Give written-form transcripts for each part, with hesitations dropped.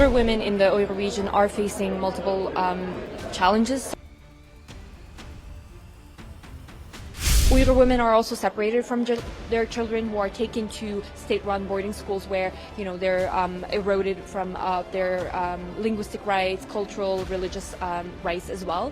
Uyghur women in the Uyghur region are facing multiple challenges. Uyghur women are also separated from their children, who are taken to state-run boarding schools where, they're eroded from their linguistic rights, cultural, religious rights as well.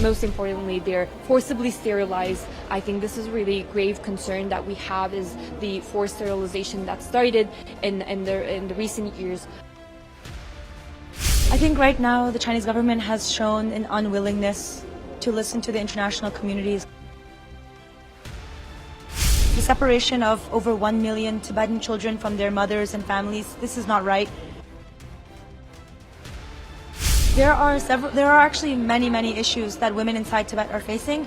Most importantly, they're forcibly sterilized. I think this is a really grave concern that we have, is the forced sterilization that started in the recent years. I think right now the Chinese government has shown an unwillingness to listen to the international communities. The separation of over 1 million Tibetan children from their mothers and families, this is not right. There are actually many issues that women inside Tibet are facing.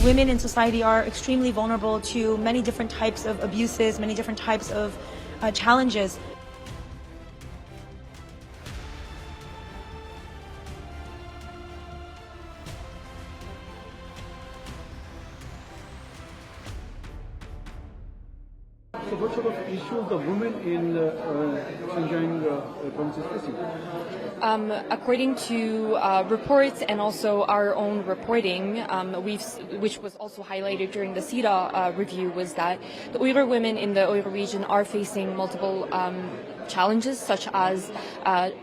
Women in society are extremely vulnerable to many different types of abuses, many different types of challenges. So what sort of issues the women in Xinjiang province is facing? According to reports and also our own reporting, which was also highlighted during the CEDAW review, was that the Uyghur women in the Uyghur region are facing multiple challenges, such as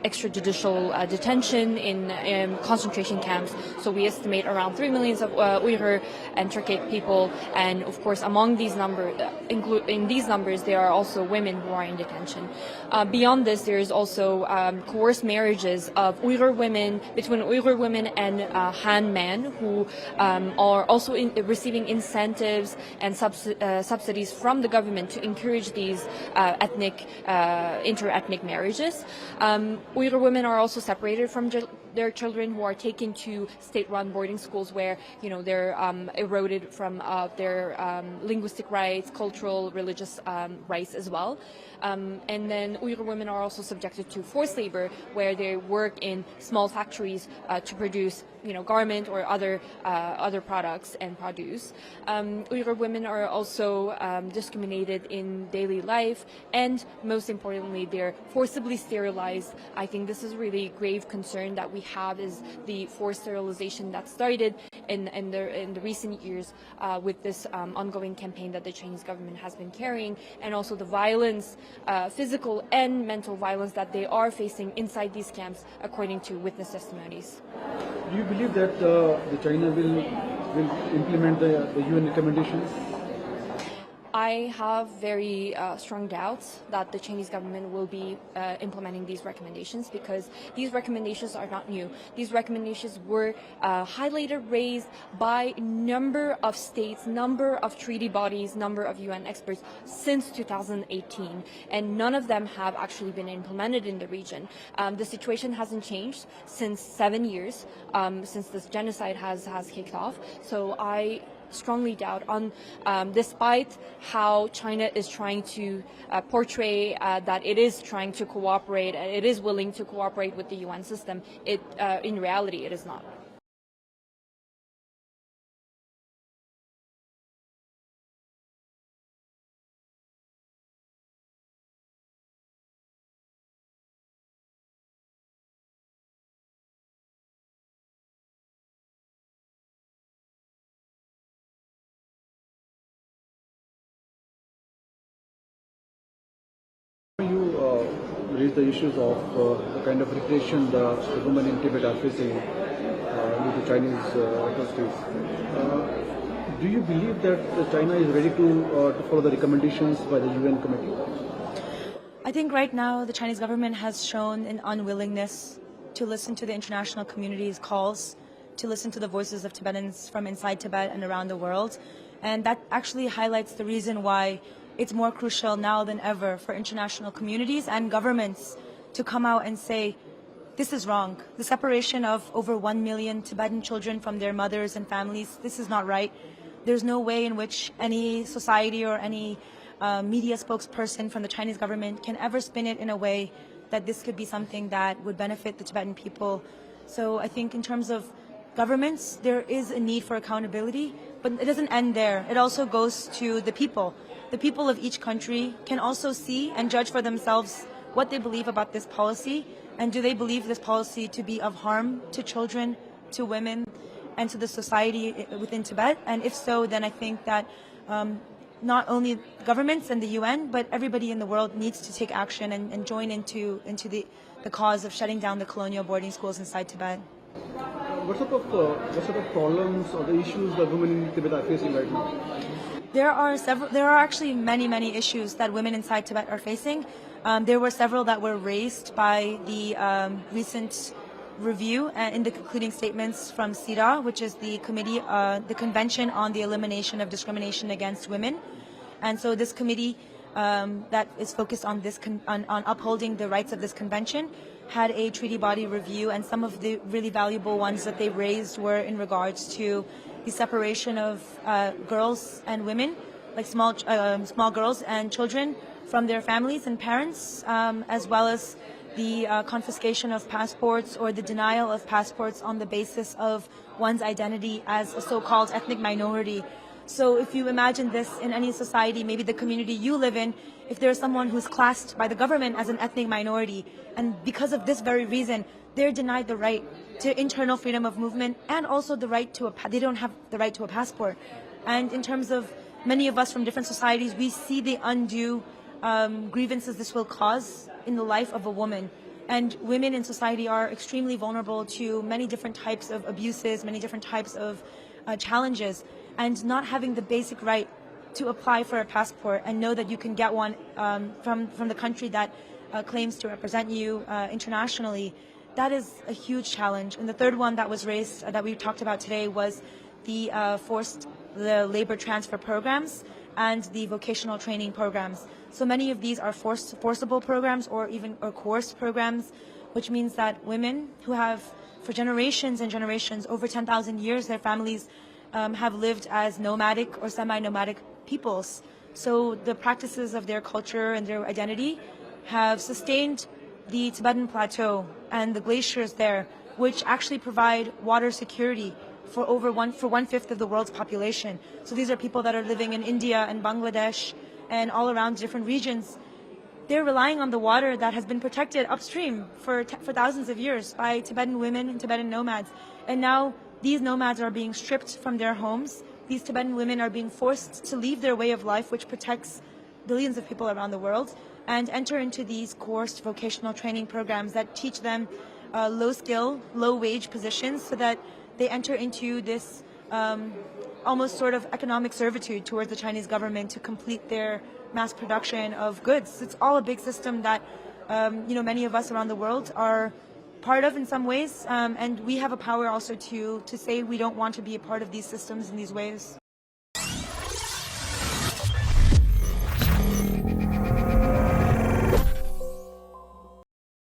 extrajudicial detention in concentration camps. So we estimate around 3 million of Uyghur and Turkic people, and of course among these numbers there are also women who are in detention. Beyond this, there is also coerced marriages of Uyghur women, between Uyghur women and Han men, who are also receiving incentives and subsidies from the government to encourage these inter-ethnic marriages. Uyghur women are also separated from their children, who are taken to state-run boarding schools where, they're eroded from their linguistic rights, cultural, religious rights as well. And then Uyghur women are also subjected to forced labor, where they work in small factories to produce, garment or other products and produce. Uyghur women are also discriminated in daily life, and most importantly, they're forcibly sterilized. I think this is a really grave concern that we have, is the forced sterilization that started in the recent years with this ongoing campaign that the Chinese government has been carrying, and also the violence, physical and mental violence, that they are facing inside these camps, according to witness testimonies. Do you believe that the China will implement the UN recommendations? I have very strong doubts that the Chinese government will be implementing these recommendations, because these recommendations are not new. These recommendations were highlighted, raised by a number of states, number of treaty bodies, number of UN experts since 2018, and none of them have actually been implemented in the region. The situation hasn't changed since 7 years, since this genocide has kicked off. So I strongly doubt, despite how China is trying to portray that it is trying to cooperate, it is willing to cooperate with the UN system, in reality it is not. You raise the issues of the kind of repression the women in Tibet are facing due to Chinese atrocities. Do you believe that China is ready to follow the recommendations by the UN committee? I think right now the Chinese government has shown an unwillingness to listen to the international community's calls, to listen to the voices of Tibetans from inside Tibet and around the world. And that actually highlights the reason why it's more crucial now than ever for international communities and governments to come out and say, this is wrong. The separation of over 1 million Tibetan children from their mothers and families, this is not right. There's no way in which any society or any media spokesperson from the Chinese government can ever spin it in a way that this could be something that would benefit the Tibetan people. So I think in terms of governments, there is a need for accountability, but it doesn't end there. It also goes to the people. the people of each country can also see and judge for themselves what they believe about this policy, and do they believe this policy to be of harm to children, to women, and to the society within Tibet. And if so, then I think that not only governments and the UN, but everybody in the world needs to take action and join into the cause of shutting down the colonial boarding schools inside Tibet. What sort of problems or the issues the women in Tibet are facing right now? There are actually many issues that women inside Tibet are facing. There were several that were raised by the recent review in the concluding statements from CEDAW, which is the committee, the Convention on the Elimination of Discrimination against Women. And so this committee that is focused on on upholding the rights of this convention had a treaty body review, and some of the really valuable ones that they raised were in regards to the separation of girls and women, like small girls and children, from their families and parents, as well as the confiscation of passports or the denial of passports on the basis of one's identity as a so-called ethnic minority. So if you imagine this in any society, maybe the community you live in, if there's someone who's classed by the government as an ethnic minority, and because of this very reason, they're denied the right to internal freedom of movement, and also the right to they don't have the right to a passport. And in terms of many of us from different societies, we see the undue grievances this will cause in the life of a woman. And women in society are extremely vulnerable to many different types of abuses, many different types of challenges, and not having the basic right to apply for a passport and know that you can get one from the country that claims to represent you internationally, that is a huge challenge. And the third one that was raised, that we talked about today, was the labor transfer programs and the vocational training programs. So many of these are forcible programs or coerced programs, which means that women who have, for generations and generations, over 10,000 years, their families have lived as nomadic or semi-nomadic peoples. So the practices of their culture and their identity have sustained the Tibetan plateau and the glaciers there, which actually provide water security for one-fifth of the world's population. So these are people that are living in India and Bangladesh and all around different regions. They're relying on the water that has been protected upstream for thousands of years by Tibetan women and Tibetan nomads. And now these nomads are being stripped from their homes. These Tibetan women are being forced to leave their way of life, which protects billions of people around the world, and enter into these coerced vocational training programs that teach them low-skill, low-wage positions so that they enter into this almost sort of economic servitude towards the Chinese government to complete their mass production of goods. It's all a big system that many of us around the world are part of in some ways, and we have a power also to say we don't want to be a part of these systems in these ways.